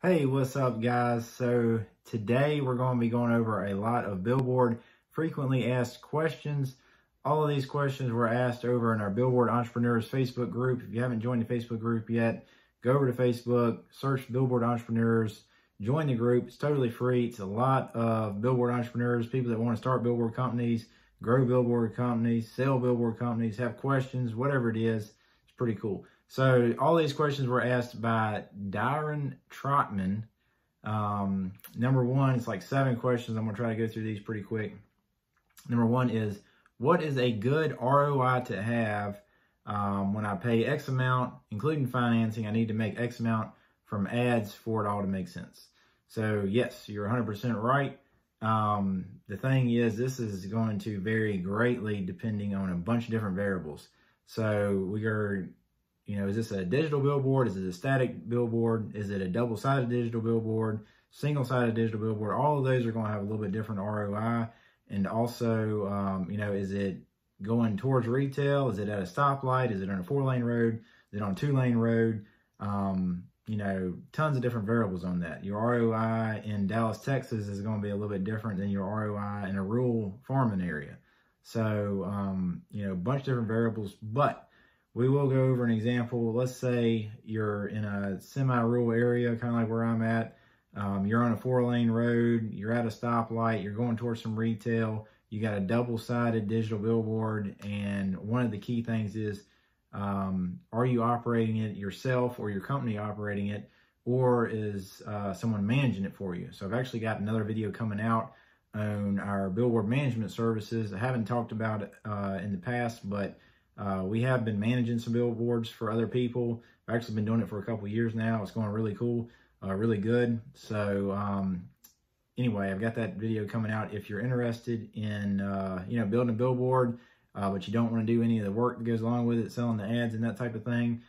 Hey, what's up guys? So today we're going to be going over a lot of Billboard frequently asked questions. All of these questions were asked over in our Billboard Entrepreneurs Facebook group. If you haven't joined the Facebook group yet, go over to Facebook, search Billboard Entrepreneurs, join the group. It's totally free. It's a lot of Billboard entrepreneurs, people that want to start Billboard companies, grow Billboard companies, sell Billboard companies, have questions, whatever it is. It's pretty cool. So all these questions were asked by Darren Trotman. Number one, it's like 7 questions. I'm going to try to go through these pretty quick. Number one is, what is a good ROI to have when I pay X amount, including financing? I need to make X amount from ads for it all to make sense. So yes, you're 100% right. The thing is, this is going to vary greatly depending on a bunch of different variables. So we are... is this a digital billboard? Is it a static billboard? Is it a double-sided digital billboard? Single-sided digital billboard? All of those are going to have a little bit different ROI. And also, is it going towards retail? Is it at a stoplight? Is it on a 4-lane road? Is it on a 2-lane road? Tons of different variables on that. Your ROI in Dallas, Texas is going to be a little bit different than your ROI in a rural farming area. So, a bunch of different variables, but we will go over an example. Let's say you're in a semi-rural area, kind of like where I'm at. You're on a 4-lane road. You're at a stoplight. You're going towards some retail. You got a double-sided digital billboard. And one of the key things is, are you operating it yourself or your company operating it? Or is someone managing it for you? So I've actually got another video coming out on our billboard management services. I haven't talked about it in the past, but we have been managing some billboards for other people. I've actually been doing it for a couple of years now. It's going really cool, really good. So anyway, I've got that video coming out. If you're interested in, building a billboard, but you don't want to do any of the work that goes along with it, selling the ads and that type of thing,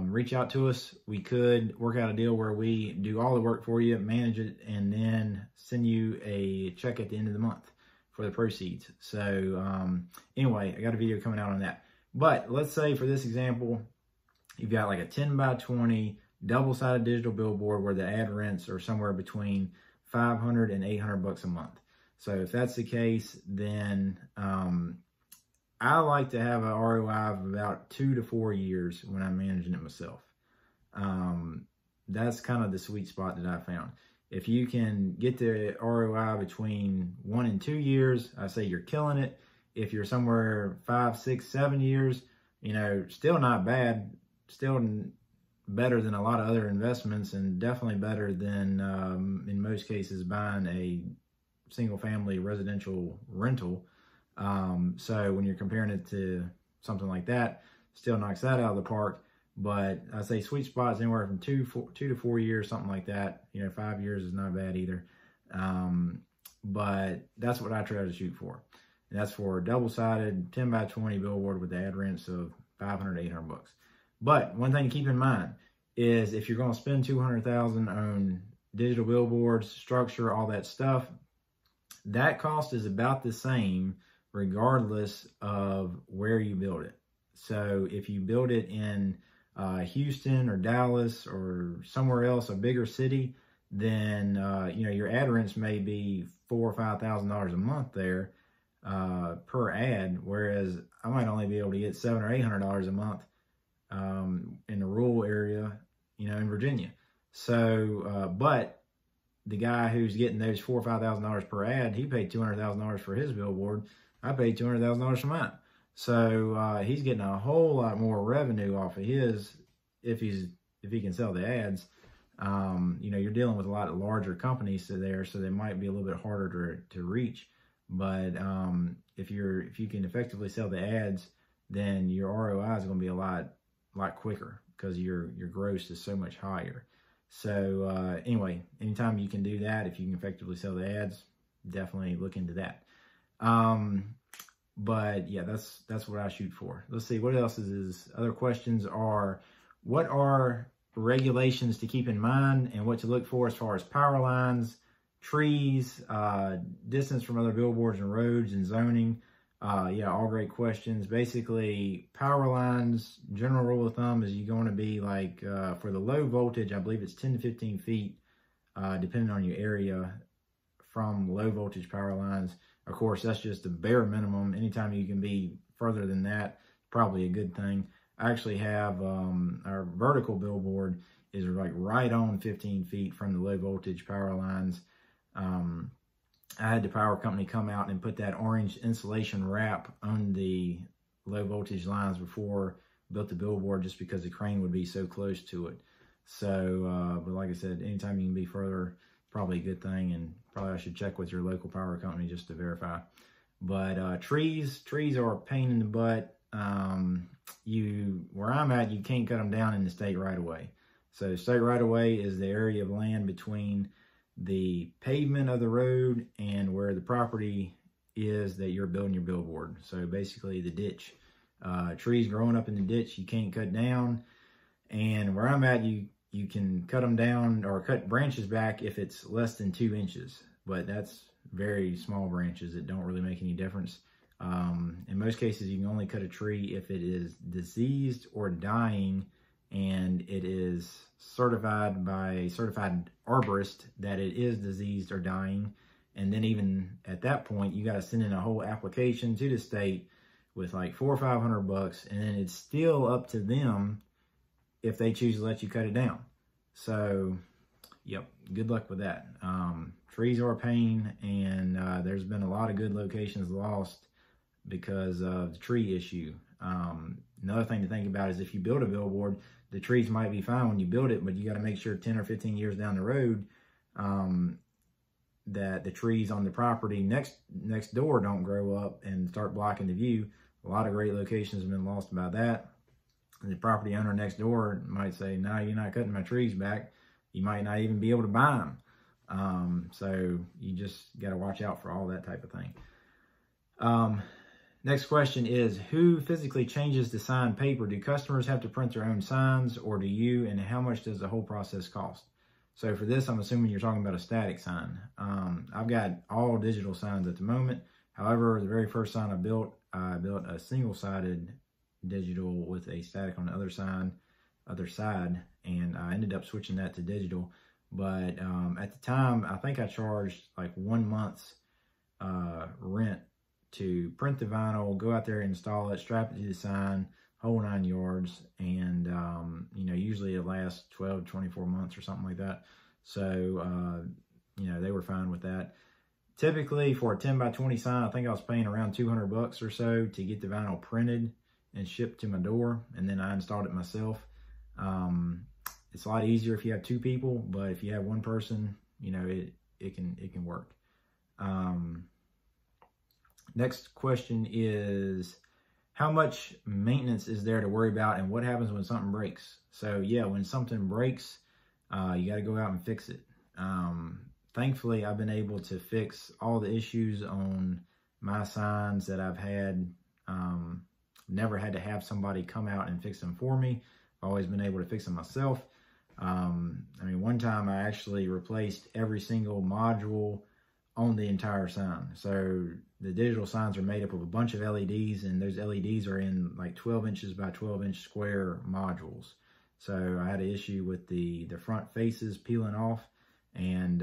reach out to us. We could work out a deal where we do all the work for you, manage it, and then send you a check at the end of the month for the proceeds. So anyway, I got a video coming out on that. But let's say for this example, you've got like a 10x20 double-sided digital billboard where the ad rents are somewhere between $500 and $800 a month. So if that's the case, then I like to have an ROI of about 2 to 4 years when I'm managing it myself. That's kind of the sweet spot that I found. If you can get the ROI between 1 and 2 years, I say you're killing it. If you're somewhere 5, 6, 7 years, still not bad, still better than a lot of other investments, and definitely better than, in most cases, buying a single family residential rental. So when you're comparing it to something like that, still knocks that out of the park. But I say sweet spots anywhere from 2 to 4 years, something like that. 5 years is not bad either. But that's what I try to shoot for. And that's for a double-sided 10x20 billboard with the ad rents of $500 to $800. But one thing to keep in mind is if you're going to spend $200,000 on digital billboards, structure, all that stuff, that cost is about the same regardless of where you build it. So if you build it in Houston or Dallas or somewhere else, a bigger city, then your ad rents may be $4,000 or $5,000 a month there per ad, whereas I might only be able to get $700 or $800 a month in the rural area, in Virginia. So, but the guy who's getting those $4,000 or $5,000 per ad, he paid $200,000 for his billboard. I paid $200,000 for mine. So he's getting a whole lot more revenue off of his if he can sell the ads. You're dealing with a lot of larger companies there, so they might be a little bit harder to reach. But if you can effectively sell the ads, then your ROI is going to be a lot quicker because your gross is so much higher. So anyway, anytime you can do that, if you can effectively sell the ads, definitely look into that. But yeah, that's what I shoot for. Let's see, what else is other questions are, what are regulations to keep in mind and what to look for as far as power lines, trees, distance from other billboards and roads and zoning, Yeah, all great questions. Basically, power lines, general rule of thumb is you're going to be like, for the low voltage, I believe it's 10 to 15 feet, depending on your area, from low voltage power lines. Of course, that's just the bare minimum. Anytime you can be further than that, probably a good thing. I actually have our vertical billboard is like right on 15 feet from the low voltage power lines. I had the power company come out and put that orange insulation wrap on the low voltage lines before I built the billboard, just because the crane would be so close to it. So, but like I said, anytime you can be further, probably a good thing, and probably I should check with your local power company just to verify. But trees are a pain in the butt. Where I'm at, you can't cut them down in the state right of way. So state right of way is the area of land between the pavement of the road and where the property is that you're building your billboard. So basically the ditch. Trees growing up in the ditch, you can't cut down. And where I'm at, you can cut them down or cut branches back if it's less than 2 inches. But that's very small branches that don't really make any difference. In most cases, you can only cut a tree if it is diseased or dying, and it is certified by a certified arborist that it is diseased or dying. And then even at that point, you got to send in a whole application to the state with like $400 or $500, and then it's still up to them if they choose to let you cut it down. So, yep, good luck with that. Trees are a pain, and there's been a lot of good locations lost because of the tree issue. Another thing to think about is if you build a billboard, the trees might be fine when you build it, but you got to make sure 10 or 15 years down the road that the trees on the property next door don't grow up and start blocking the view. A lot of great locations have been lost by that. And the property owner next door might say, no, you're not cutting my trees back. You might not even be able to buy them. So you just got to watch out for all that type of thing. Next question is, who physically changes the sign paper? Do customers have to print their own signs, or do you, and how much does the whole process cost? So for this, I'm assuming you're talking about a static sign. I've got all digital signs at the moment. However, the very first sign I built a single-sided digital with a static on the other side, and I ended up switching that to digital. But at the time, I think I charged like 1 month's rent to print the vinyl, go out there, install it, strap it to the sign, whole 9 yards, and usually it lasts 12 to 24 months or something like that. So they were fine with that. Typically for a 10 by 20 sign, I think I was paying around $200 or so to get the vinyl printed and shipped to my door, and then I installed it myself. It's a lot easier if you have 2 people, but if you have 1 person, it can work. Next question is, how much maintenance is there to worry about, and what happens when something breaks? So yeah, when something breaks, you got to go out and fix it. Thankfully, I've been able to fix all the issues on my signs that I've had. Never had to have somebody come out and fix them for me. I've always been able to fix them myself. One time I actually replaced every single module on the entire sign. So the digital signs are made up of a bunch of LEDs, and those LEDs are in like 12 inches by 12 inch square modules. So I had an issue with the front faces peeling off, and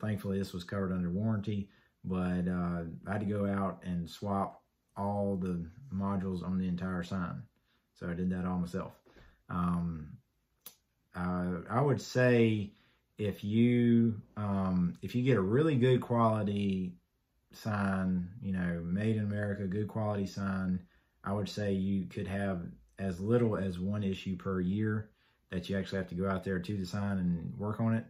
thankfully this was covered under warranty, but I had to go out and swap all the modules on the entire sign. So I did that all myself. I would say if you get a really good quality sign, made in America, good quality sign, I would say you could have as little as 1 issue per year that you actually have to go out there to the sign and work on it.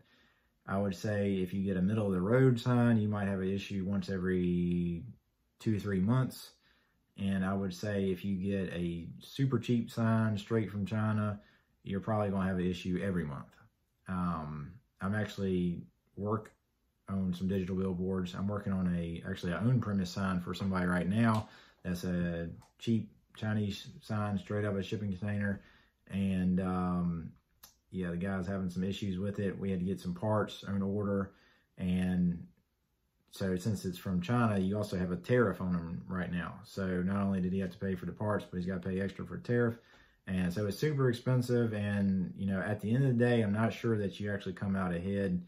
I would say if you get a middle of the road sign, you might have an issue once every 2 to 3 months. And I would say if you get a super cheap sign straight from China, you're probably going to have an issue every month. I'm actually work on some digital billboards. I'm working on actually an on-premise sign for somebody right now. That's a cheap Chinese sign straight out of a shipping container. And yeah, the guy's having some issues with it. We had to get some parts on order, and so since it's from China, you also have a tariff on them right now. So not only did he have to pay for the parts, but he's got to pay extra for tariff. And so it's super expensive. And, you know, at the end of the day, I'm not sure that you actually come out ahead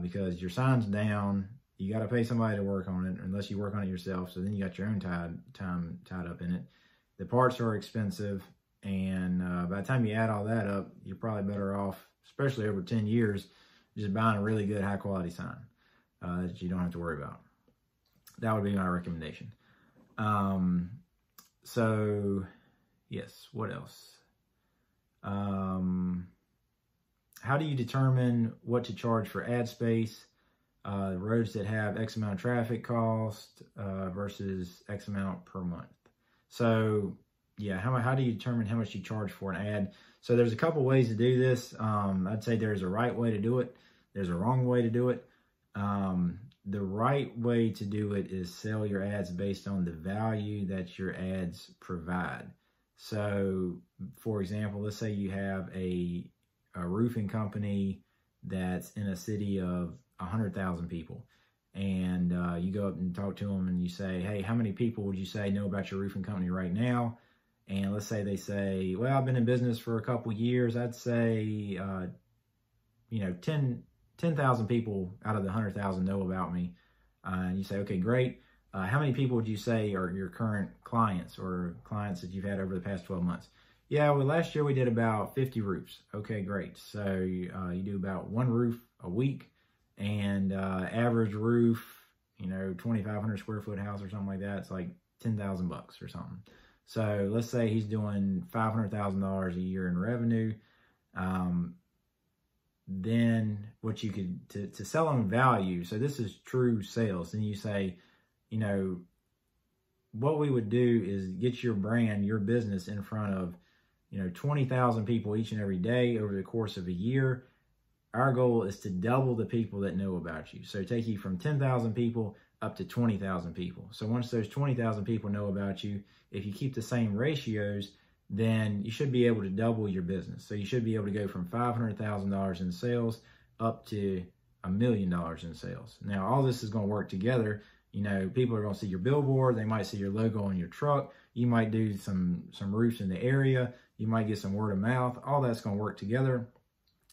because your sign's down. You got to pay somebody to work on it unless you work on it yourself. So then you got your own time tied up in it. The parts are expensive. And by the time you add all that up, you're probably better off, especially over 10 years, just buying a really good high quality sign that you don't have to worry about. That would be my recommendation. So yes, what else? How do you determine what to charge for ad space? Roads that have X amount of traffic cost versus X amount per month. So yeah, how do you determine how much you charge for an ad? So there's a couple ways to do this. I'd say there's a right way to do it. There's a wrong way to do it. The right way to do it is sell your ads based on the value that your ads provide. So for example, let's say you have a roofing company that's in a city of 100,000 people. And you go up and talk to them and you say, hey, how many people would you say know about your roofing company right now? And let's say they say, well, I've been in business for a couple years. I'd say, you know, 10,000 people out of the 100,000 know about me. And you say, okay, great. How many people would you say are your current clients or clients that you've had over the past 12 months? Yeah, well, last year we did about 50 roofs. Okay, great. So you do about one roof a week, and average roof, you know, 2,500 square foot house or something like that. It's like $10,000 or something. So let's say he's doing $500,000 a year in revenue. Then what you could, to sell on value, so this is true sales, then you say, you know, what we would do is get your brand, your business in front of, you know, 20,000 people each and every day over the course of a year. Our goal is to double the people that know about you. So take you from 10,000 people up to 20,000 people. So once those 20,000 people know about you, if you keep the same ratios, then you should be able to double your business. So you should be able to go from $500,000 in sales up to $1 million in sales. Now, all this is going to work together. You know, people are going to see your billboard. They might see your logo on your truck. You might do some roofs in the area. You might get some word of mouth. All that's going to work together.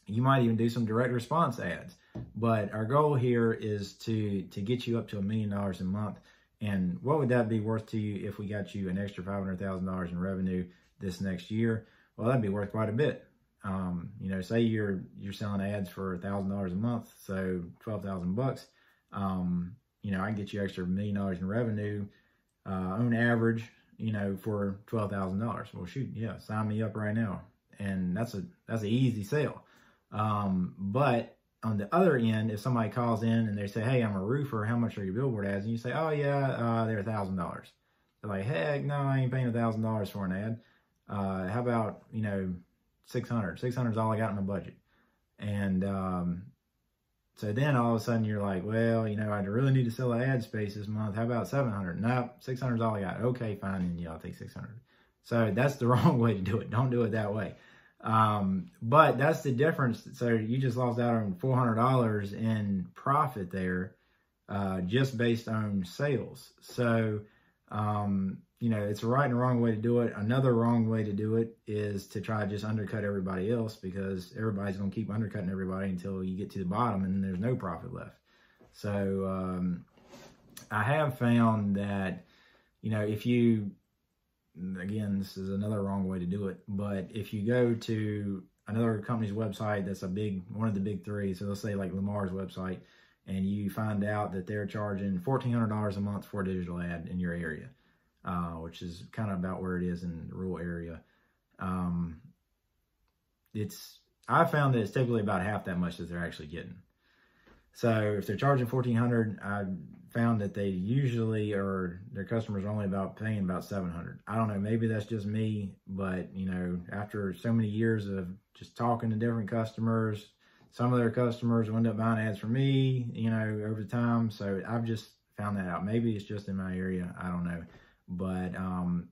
You might even do some direct response ads. But our goal here is to get you up to $1 million a month. And what would that be worth to you if we got you an extra $500,000 in revenue this next year? Well, that'd be worth quite a bit. You know, say you're selling ads for $1,000 a month, so $12,000 you know, I can get you extra $1 million in revenue on average, you know, for $12,000. Well, shoot, yeah, sign me up right now. And that's an easy sale. But on the other end, if somebody calls in and they say, hey, I'm a roofer, how much are your billboard ads? And you say, oh yeah, they're $1,000. They're like, heck no, I ain't paying $1,000 for an ad. How about, you know, 600? 600 is all I got in my budget. And so then all of a sudden you're like, well, you know, I really need to sell an ad space this month. How about 700? No, 600 is all I got. Okay, fine. And yeah, I'll take 600. So that's the wrong way to do it. Don't do it that way. But that's the difference. So you just lost out on $400 in profit there, just based on sales. So, you know, it's a right and a wrong way to do it. Another wrong way to do it is to try to just undercut everybody else, because everybody's going to keep undercutting everybody until you get to the bottom and there's no profit left. So, I have found that, you know, if you, again, this is another wrong way to do it, but if you go to another company's website that's one of the big three, so let's say like Lamar's website, and you find out that they're charging $1,400 a month for a digital ad in your area, which is kind of about where it is in the rural area. I found that it's typically about half that much that they're actually getting. So if they're charging $1,400, I found that they usually, or their customers are only paying about $700. I don't know, maybe that's just me, but you know, after so many years of just talking to different customers, some of their customers wind up buying ads from me, you know, over time. So I've just found that out. Maybe it's just in my area, I don't know. But,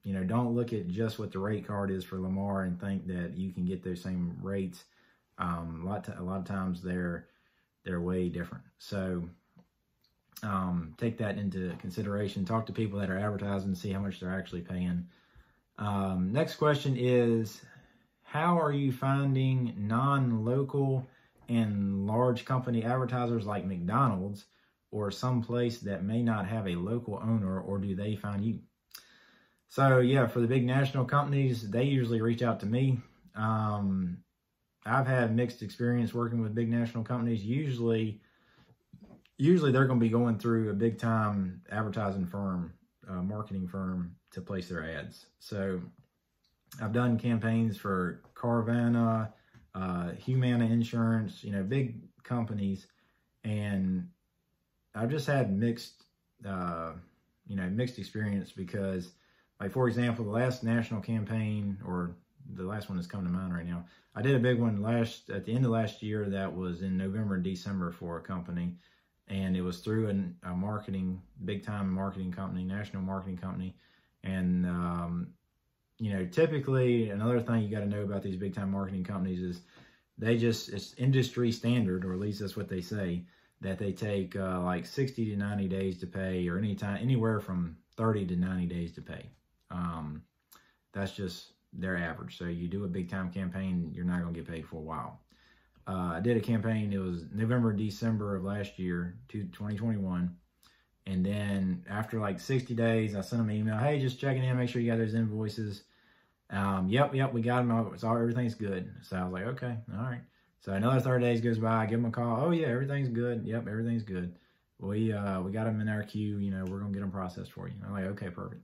you know, don't look at just what the rate card is for Lamar and think that you can get those same rates. A lot of times they're way different. So take that into consideration. Talk to people that are advertising, see how much they're actually paying. Next question is, how are you finding non-local and large company advertisers like McDonald's or some place that may not have a local owner, or do they find you? So yeah, for the big national companies, they usually reach out to me. I've had mixed experience working with big national companies. Usually they're going to be going through a big time advertising firm, marketing firm to place their ads. So I've done campaigns for Carvana, Humana Insurance, big companies, and I've just had mixed experience because, like, for example, the last national campaign, or the last one that's coming to mind right now, I did a big one at the end of last year that was in November and December for a company, and it was through a big time marketing company, national marketing company. And, typically another thing you got to know about these big time marketing companies is it's industry standard, or at least that's what they say, that they take like 60 to 90 days to pay, or anywhere from 30 to 90 days to pay. That's just their average. So you do a big time campaign, you're not going to get paid for a while. I did a campaign, it was November, December of last year, 2021. And then after like 60 days, I sent them an email, hey, just checking in, make sure you got those invoices. Yep, we got them. Everything's good. So I was like, okay, all right. So another 30 days goes by, I give them a call. Oh yeah, everything's good. Yep, everything's good. We got them in our queue. We're going to get them processed for you. I'm like, okay, perfect.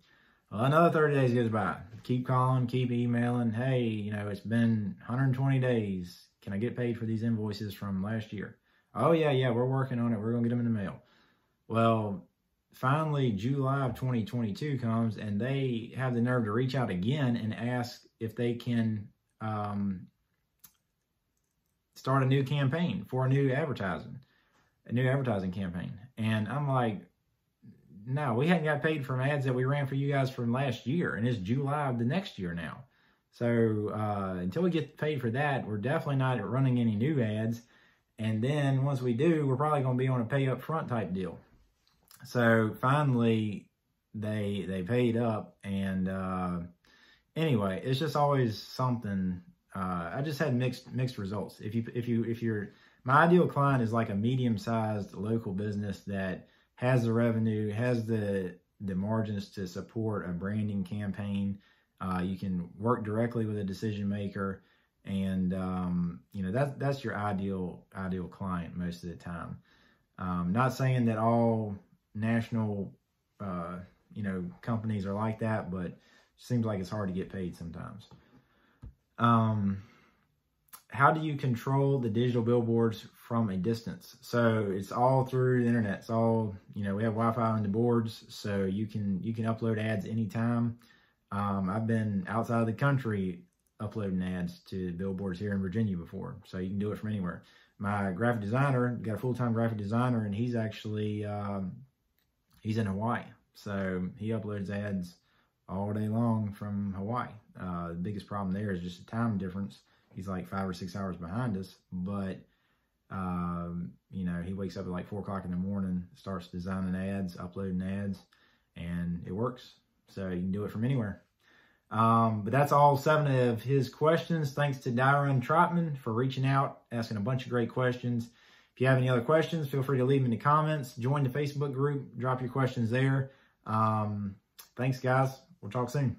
Well, another 30 days goes by. Keep calling, keep emailing. Hey, it's been 120 days. Can I get paid for these invoices from last year? Oh yeah, we're working on it. We're going to get them in the mail. Well, finally, July of 2022 comes, and they have the nerve to reach out again and ask if they can start a new campaign for a new advertising campaign. And I'm like, no, we hadn't got paid from ads that we ran for you guys from last year, and it's July of the next year now. So until we get paid for that, we're definitely not running any new ads. And then once we do, we're probably going to be on a pay up front type deal. So finally, they paid up, and anyway, it's just always something. I just had mixed results. My ideal client is like a medium-sized local business that has the revenue, has the margins to support a branding campaign. You can work directly with a decision maker, and that's your ideal client most of the time. Not saying that all national companies are like that, but it seems like it's hard to get paid sometimes. How do you control the digital billboards from a distance? So it's all through the internet. It's all, we have Wi-Fi on the boards, so you can upload ads anytime. I've been outside of the country uploading ads to billboards here in Virginia before, so you can do it from anywhere. My graphic designer, got a full-time graphic designer, and he's actually he's in Hawaii, so he uploads ads all day long from Hawaii. The biggest problem there is just the time difference. He's like 5 or 6 hours behind us, but he wakes up at like 4 o'clock in the morning, starts designing ads, uploading ads, and it works. So you can do it from anywhere. But that's all 7 of his questions. Thanks to Dyron Trotman for reaching out, asking a bunch of great questions. If you have any other questions, feel free to leave them in the comments. Join the Facebook group, drop your questions there. Thanks, guys. We'll talk soon.